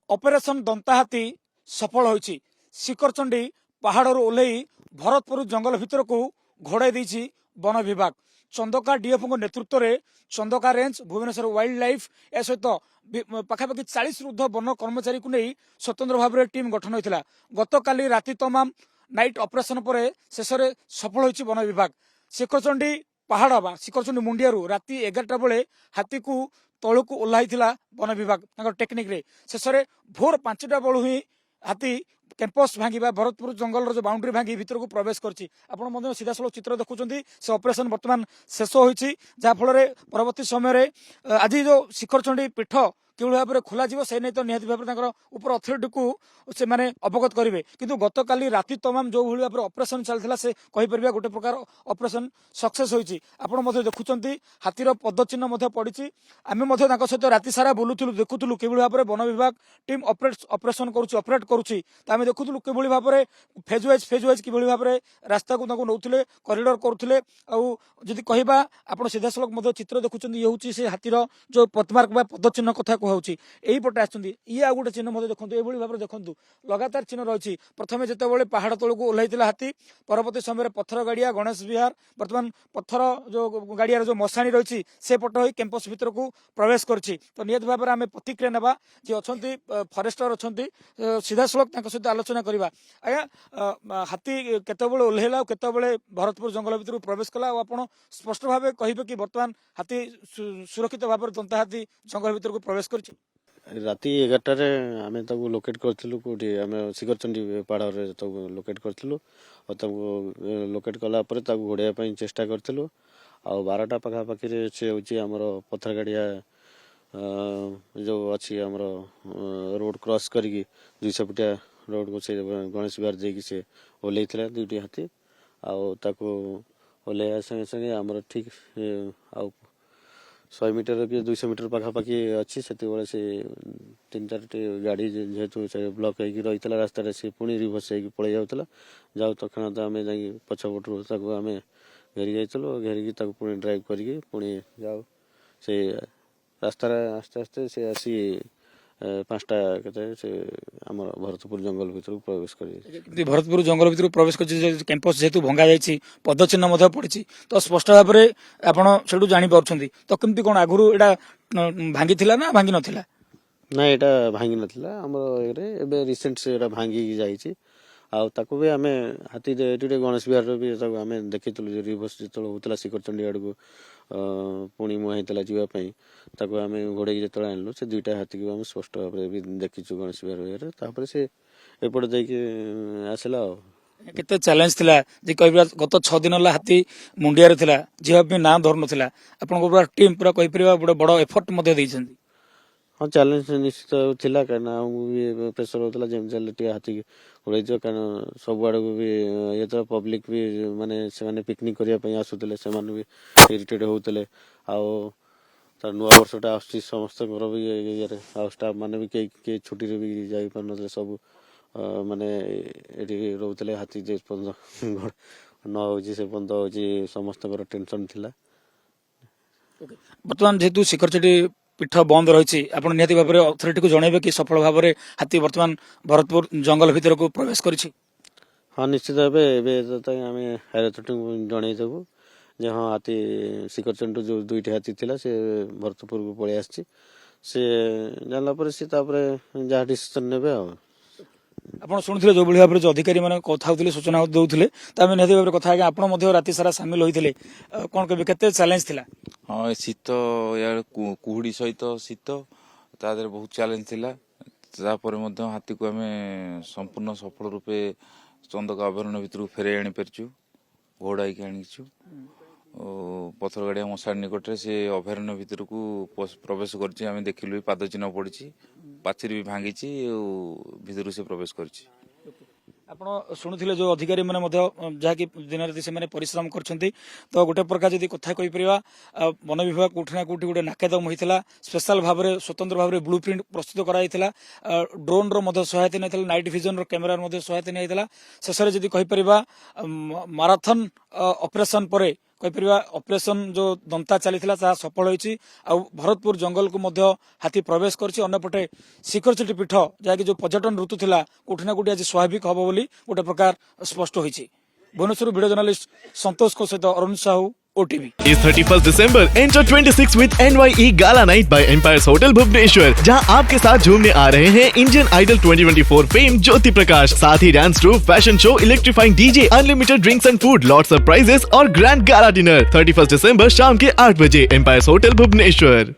Operation दंताहाती सफल होईछि। शिखरचंडी पहाड़रू ओह्लई भरतपुर जंगल भितर को घोड़ाई देछि वन विभाग। चंदका डीएफओ नेतृत्व में Chandaka range Bhubaneswar wildlife ए सहित पाखापाखि 40 ऊर्ध वन कर्मचारी को नहीं स्वतंत्र भाव में टीम गठन होता। गतकाली राति तमाम नाइट ऑपरेशन पर शेष में सफल होईछि वन विभाग। शिखरचंडी पहाड़ बा शिखरचंडी मुंडियारू राति 11टा बेले हाथी को तलू को ओह्लाई वन विभाग टेक्निक रे शेष में भोर 5टा बेलू ही हाथी कैंपस भांगी भरतपुर जंगल जो बाउंड्री भांगी भीतर को प्रवेश करछि। आपण सीधा सड़क चित्र देखुं से ऑपरेशन बर्तमान शेष होईछि जहाँफल परवर्ती समय आज जो शिखरचंडी पीठ कि भाव में खोल से नहीं तो निहत भाव में उपर अथॉरिटी को से माने अवगत करेंगे। किंतु गतकाली राति तमाम जो भाव में ऑपरेशन चलता से कहीपर गोटे प्रकार ऑपरेशन सक्सेस होईछि। आपण देखुं हाथीर पदचिन्ह पड़ी। आम सहित राति सारा बुलूलु देखुलु कि भाव में वन विभाग टीम ऑपरेशन ऑपरेट करुच्ची। आम देखुलु कि भाव में फेज वाइज कि भाव में रास्ता को नौले करिडोर करुले। आदि कहवा आप सीधा सड़क चित्र देखुं ये हूँ से हाथीर जो पथमार्क पदचिन्ह कथा कहूँ यही पटे आसुँच ये आ गोटे चिन्ह देखो ये भाव में देखो लगातार चिन्ह रही। प्रथम जिते पहाड़ तलू को ओह्लाई हाथी परवर्ती समय पत्थर गाड़िया गणेश विहार बर्तमान पत्थर जो गाड़िया जो मशाणी रही से पट हो कैंपस भीतर को प्रवेश करछि। तो निहत भाव में आम प्रतिक्रिया ना जी अच्छा फरेस्टर अच्छा सीधा सड़क सहित आलोचना करवा। आज्ञा हाथी केत ओह्लैला केत भरतपुर जंगल भीतर प्रवेश कला आप स्पष्ट भाव कहे कि बर्तमान हाथी सुरक्षित भाव में दंता हाथी जंगल भीतर को प्रवेश कर राति 11टारे आम लोकेट करूँ कौटी आम शिखरचंडी पहाड़ लोकेट करूँ और लोकेट कलापर घोड़ाई चेष्टा करूँ। आ 12टा पखापाखि से हूँ आमर पत्थर गाड़िया जो अच्छी आमर रोड क्रॉस करी 200 फुटिया रोड को से गणेश विहार देकी से ओह्लई दुईटी हाथी ओह्लैया संगे संगे आमर ठीक 100 मीटर कि 200 मीटर पखापाखि अच्छी से 3-4टी गाड़ी जेहेतु से ब्लॉक होगी रही रास्तार से पुणी रिभर्स होगी पड़े जाऊला जाऊ तक्षण तो आम जा पछपटू आम घेरी जाइलु घेरिकी पुणी ड्राइव करी पुणी जाऊ से रास्तार आस्ते आस्ते से आसी 5टा के आम भरतपुर जंगल भीतर प्रवेश कर भरतपुर जंगल भीतर प्रवेश कर कैंपस जेहेतु भंगा जाइए पदचिन्ह पड़ी तो स्पष्ट भाव में आपड़ जापार तो कमती कौन आगुरी एटा भांगी ना भांगी नाला ना यहाँ भांगी नाला आम रिसेंट से भांगी जाइए। आउ भी आम हाथी गणेश विहार भी आम देखी रिभर्स जो होता शिखरचंडी आड़ को पुणी मुहाईला जावाई आम घोड़े जो आणलु से 2टा हाथी को आम स्पष्ट भाव में देखीचु गणेश विहार से एपटे जाइए आसला। केते चैलेंज थिला जे कहबा गत 6 दिन ला हाथी मुंडिया रे थिला जेहा ना धर नथिला आपन को पूरा टीम पूरा कहि परिबा बड़ एफर्ट मध्ये दैछन्ती। हाँ चैलेंज निश्चित थिला कहीं प्रेसर होता जमी हाथी उड़े कहीं सब आड़ को भी ये तो पब्लिक भी माने से पिकनिक करने आसुले से भी इरिटेट होते आर नुआ वर्षटा आस समस्त भी ये स्टाफ मैंने भी कई छुट्टी भी जापार ना सब माने ये रोते हाथी जे न हो पर्यंत हूँ समस्त टेंशन थिला। बर्तमान जेहेतु शिखरचंडी पीठ बंद रही निहत भाव में अथॉरिटी को जनइबे कि सफल भाव में हाथी बर्तमान भरतपुर जंगल भीतर को प्रवेश करिछि। हाँ निश्चित भाव आम हायर अथॉरिटी को जनईदेबू जे हाँ हाथी शिखरचंडी जो 2टी हाथी थिला से भरतपुर को पलि आसी से जानला सी जहाँ डिसीजन नेबे आप शुणुते जो भाव में जो अधिकारी मैंने कथा होते सूचना दौले तो निहत भाव में कथा आप राति सारा सामिल होते कौन कहे केते चैलेंज थिला। हाँ शीत या कुहुड़ी सहित शीत तादर बहुत चैलेंज थिला हाथी को आम संपूर्ण सफल रूपे चंदका अभयारण्य भीतर फेरे आनी पारचु घोड़ाई आनीचु पथर गाड़िया मशाणी निकट से अभयारण्य भीतर को प्रवेश कर देखिलु पाद चिन्ह पड़ी पाचेरी भी भांगी भीतर से प्रवेश कर आप शुणुले जो अधिकारी मैंने जहाँकि दिन राति से परिश्रम करछन्ती तो गोटे प्रकार जब कथा कहीपर वन विभाग कौटी ना कौटी गोटे नाकेदम होता स्पेशल भाव में स्वतंत्र भाव में ब्लू प्रिंट प्रस्तुत कराइला ड्रोन सहायता नहीं नाइट विजन कैमेरा सहायता नहीं शेष में जब कहीपर माराथन ऑपरेशन पर कहीपर ऑपरेशन जो दंता चली सफल होती भरतपुर जंगल को मध्य हाथी प्रवेश करपटे शिखरचटी पीठ जहाँकि जो पर्यटन ऋतु थिला कोठी ना कोठी आज स्वाभाविक हम बोली गोटे प्रकार स्पष्ट होती। भुवनेश्वर वीडियो जर्नलिस्ट संतोष को सहित अरुण साहू OTV। इस 31 December enter 26 with NYE Gala Night by Empire's Hotel Bhubaneswar, जहां आपके साथ झूमने आ रहे हैं Indian idol 2024 fame Jyoti Prakash, साथ ही dance troupe, fashion show, electrifying DJ, unlimited drinks and food, lots of prizes और ग्रैंड गाला डिनर। 31 December शाम के 8 बजे Empire's Hotel भुवनेश्वर।